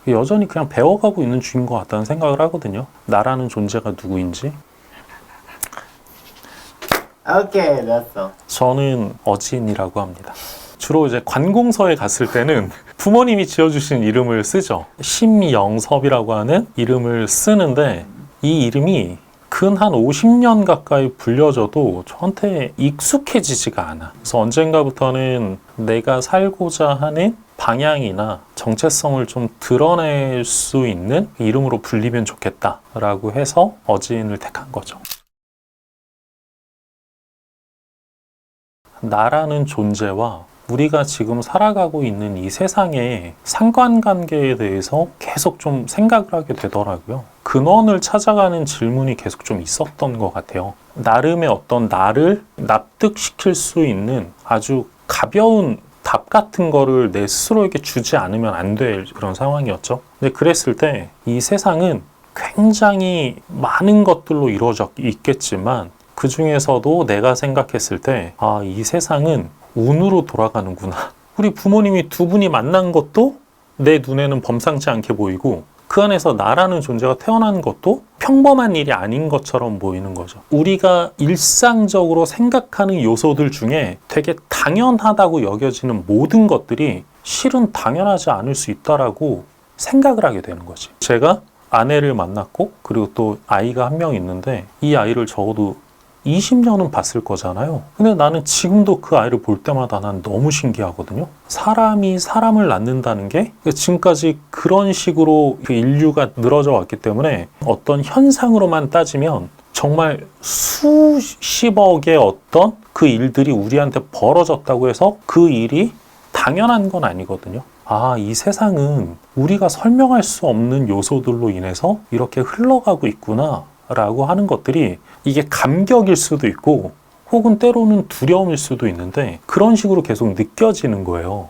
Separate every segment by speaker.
Speaker 1: 여전히 그냥 배워가고 있는 중인 것 같다는 생각을 하거든요. 나라는 존재가 누구인지.
Speaker 2: 오케이, 됐어.
Speaker 1: 저는 어진이라고 합니다. 주로 이제 관공서에 갔을 때는 부모님이 지어주신 이름을 쓰죠. 심영섭이라고 하는 이름을 쓰는데 이 이름이 근 한 50년 가까이 불려져도 저한테 익숙해지지가 않아. 그래서 언젠가부터는 내가 살고자 하는 방향이나 정체성을 좀 드러낼 수 있는 이름으로 불리면 좋겠다라고 해서 어진을 택한 거죠. 나라는 존재와 우리가 지금 살아가고 있는 이 세상의 상관관계에 대해서 계속 좀 생각을 하게 되더라고요. 근원을 찾아가는 질문이 계속 좀 있었던 것 같아요. 나름의 어떤 나를 납득시킬 수 있는 아주 가벼운 답 같은 거를 내 스스로에게 주지 않으면 안 될 그런 상황이었죠. 근데 그랬을 때 이 세상은 굉장히 많은 것들로 이루어져 있겠지만 그 중에서도 내가 생각했을 때 이 세상은 운으로 돌아가는구나. 우리 부모님이 두 분이 만난 것도 내 눈에는 범상치 않게 보이고 그 안에서 나라는 존재가 태어난 것도 평범한 일이 아닌 것처럼 보이는 거죠. 우리가 일상적으로 생각하는 요소들 중에 되게 당연하다고 여겨지는 모든 것들이 실은 당연하지 않을 수 있다라고 생각을 하게 되는 거지. 제가 아내를 만났고 그리고 또 아이가 한 명 있는데 이 아이를 적어도 20년은 봤을 거잖아요. 근데 나는 지금도 그 아이를 볼 때마다 난 너무 신기하거든요. 사람이 사람을 낳는다는 게 지금까지 그런 식으로 인류가 늘어져 왔기 때문에 어떤 현상으로만 따지면 정말 수십억의 어떤 그 일들이 우리한테 벌어졌다고 해서 그 일이 당연한 건 아니거든요. 이 세상은 우리가 설명할 수 없는 요소들로 인해서 이렇게 흘러가고 있구나 라고 하는 것들이 이게 감격일 수도 있고 혹은 때로는 두려움일 수도 있는데 그런 식으로 계속 느껴지는 거예요.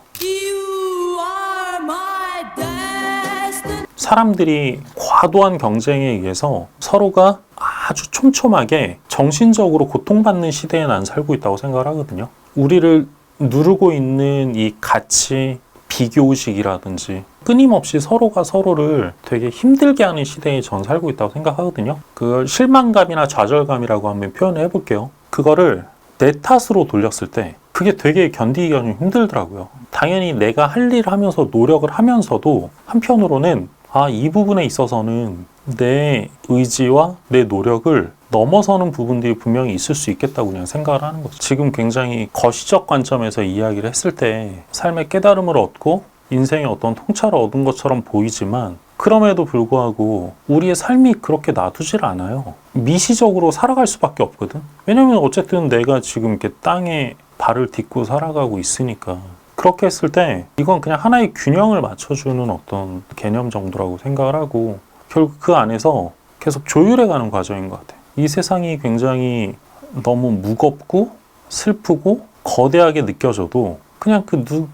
Speaker 1: 사람들이 과도한 경쟁에 의해서 서로가 아주 촘촘하게 정신적으로 고통받는 시대에 난 살고 있다고 생각을 하거든요. 우리를 누르고 있는 이 가치, 비교의식이라든지 끊임없이 서로가 서로를 되게 힘들게 하는 시대에 전 살고 있다고 생각하거든요. 그걸 실망감이나 좌절감이라고 한번 표현을 해볼게요. 그거를 내 탓으로 돌렸을 때 그게 되게 견디기가 좀 힘들더라고요. 당연히 내가 할 일을 하면서 노력을 하면서도 한편으로는 이 부분에 있어서는 내 의지와 내 노력을 넘어서는 부분들이 분명히 있을 수 있겠다고 그냥 생각을 하는 거죠. 지금 굉장히 거시적 관점에서 이야기를 했을 때 삶의 깨달음을 얻고 인생의 어떤 통찰을 얻은 것처럼 보이지만 그럼에도 불구하고 우리의 삶이 그렇게 놔두질 않아요. 미시적으로 살아갈 수밖에 없거든. 왜냐면 어쨌든 내가 지금 이렇게 땅에 발을 딛고 살아가고 있으니까. 그렇게 했을 때 이건 그냥 하나의 균형을 맞춰주는 어떤 개념 정도라고 생각을 하고 결국 그 안에서 계속 조율해가는 과정인 것 같아요. 이 세상이 굉장히 너무 무겁고 슬프고 거대하게 느껴져도 그냥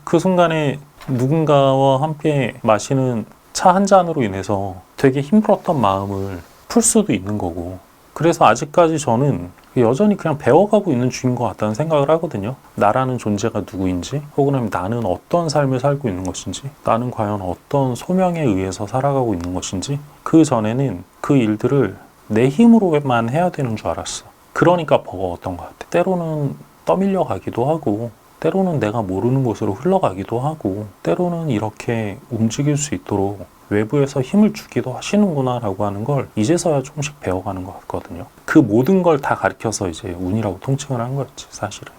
Speaker 1: 그 순간에 누군가와 함께 마시는 차 한 잔으로 인해서 되게 힘들었던 마음을 풀 수도 있는 거고 그래서 아직까지 저는 여전히 그냥 배워가고 있는 중인 것 같다는 생각을 하거든요. 나라는 존재가 누구인지 혹은 나는 어떤 삶을 살고 있는 것인지 나는 과연 어떤 소명에 의해서 살아가고 있는 것인지 그 전에는 그 일들을 내 힘으로만 해야 되는 줄 알았어. 그러니까 버거웠던 것 같아. 때로는 떠밀려 가기도 하고 때로는 내가 모르는 곳으로 흘러가기도 하고 때로는 이렇게 움직일 수 있도록 외부에서 힘을 주기도 하시는구나 라고 하는 걸 이제서야 조금씩 배워가는 것 같거든요. 그 모든 걸 다 가르쳐서 이제 운이라고 통칭을 한 거였지 사실은.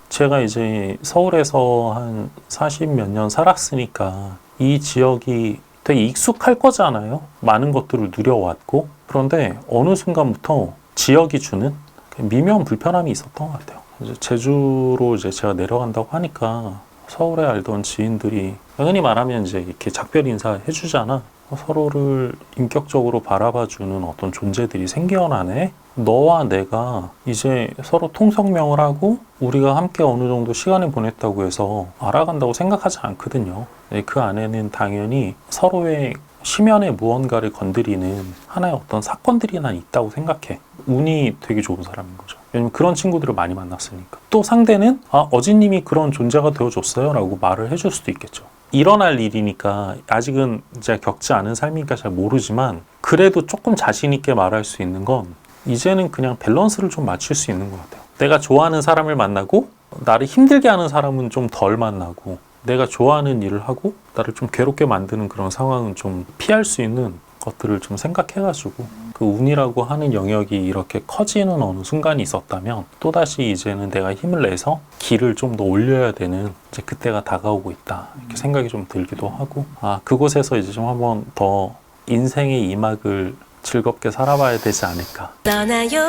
Speaker 1: 제가 이제 서울에서 한 40몇 년 살았으니까 이 지역이 되게 익숙할 거잖아요. 많은 것들을 누려왔고 그런데 어느 순간부터 지역이 주는 미묘한 불편함이 있었던 것 같아요. 이제 제주로 이제 제가 내려간다고 하니까 서울에 알던 지인들이 흔히 말하면 이제 이렇게 작별 인사 해주잖아. 서로를 인격적으로 바라봐주는 어떤 존재들이 생겨나네. 너와 내가 이제 서로 통성명을 하고 우리가 함께 어느 정도 시간을 보냈다고 해서 알아간다고 생각하지 않거든요. 그 안에는 당연히 서로의 심연의 무언가를 건드리는 하나의 어떤 사건들이 난 있다고 생각해. 운이 되게 좋은 사람인 거죠. 왜냐면 그런 친구들을 많이 만났으니까. 또 상대는 어진님이 그런 존재가 되어줬어요 라고 말을 해줄 수도 있겠죠. 일어날 일이니까 아직은 이제 겪지 않은 삶이니까 잘 모르지만 그래도 조금 자신 있게 말할 수 있는 건 이제는 그냥 밸런스를 좀 맞출 수 있는 것 같아요. 내가 좋아하는 사람을 만나고 나를 힘들게 하는 사람은 좀 덜 만나고 내가 좋아하는 일을 하고 나를 좀 괴롭게 만드는 그런 상황은 좀 피할 수 있는 것들을 좀 생각해가지고 그 운이라고 하는 영역이 이렇게 커지는 어느 순간이 있었다면 또다시 이제는 내가 힘을 내서 길을 좀 더 올려야 되는 이제 그때가 다가오고 있다 이렇게 생각이 좀 들기도 하고 그곳에서 이제 좀 한번 더 인생의 이막을 즐겁게 살아봐야 되지 않을까.
Speaker 3: 떠나요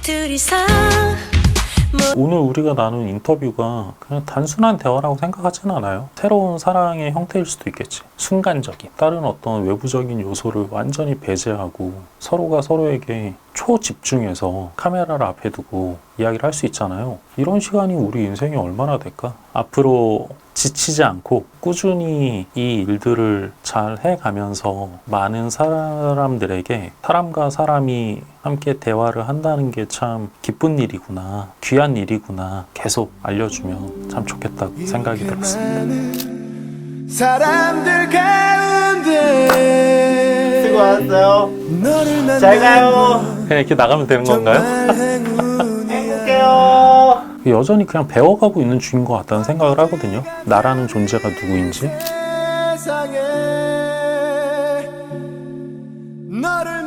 Speaker 3: 둘이서
Speaker 1: 오늘 우리가 나눈 인터뷰가 그냥 단순한 대화라고 생각하진 않아요. 새로운 사랑의 형태일 수도 있겠지. 순간적인 다른 어떤 외부적인 요소를 완전히 배제하고 서로가 서로에게 초집중해서 카메라를 앞에 두고 이야기를 할 수 있잖아요. 이런 시간이 우리 인생에 얼마나 될까? 앞으로 지치지 않고 꾸준히 이 일들을 잘 해가면서 많은 사람들에게 사람과 사람이 함께 대화를 한다는 게 참 기쁜 일이구나, 귀한 일이구나 계속 알려주면 참 좋겠다고 생각이 들었습니다.
Speaker 4: 사람들 가운데
Speaker 2: 수고하셨어요.
Speaker 4: 너를 만난
Speaker 2: 잘 가요.
Speaker 1: 그냥 이렇게 나가면 되는 건가요?
Speaker 2: 행복해요.
Speaker 1: 여전히 그냥 배워가고 있는 중인 것 같다는 생각을 하거든요. 나라는 존재가 누구인지.
Speaker 4: 세상에 너를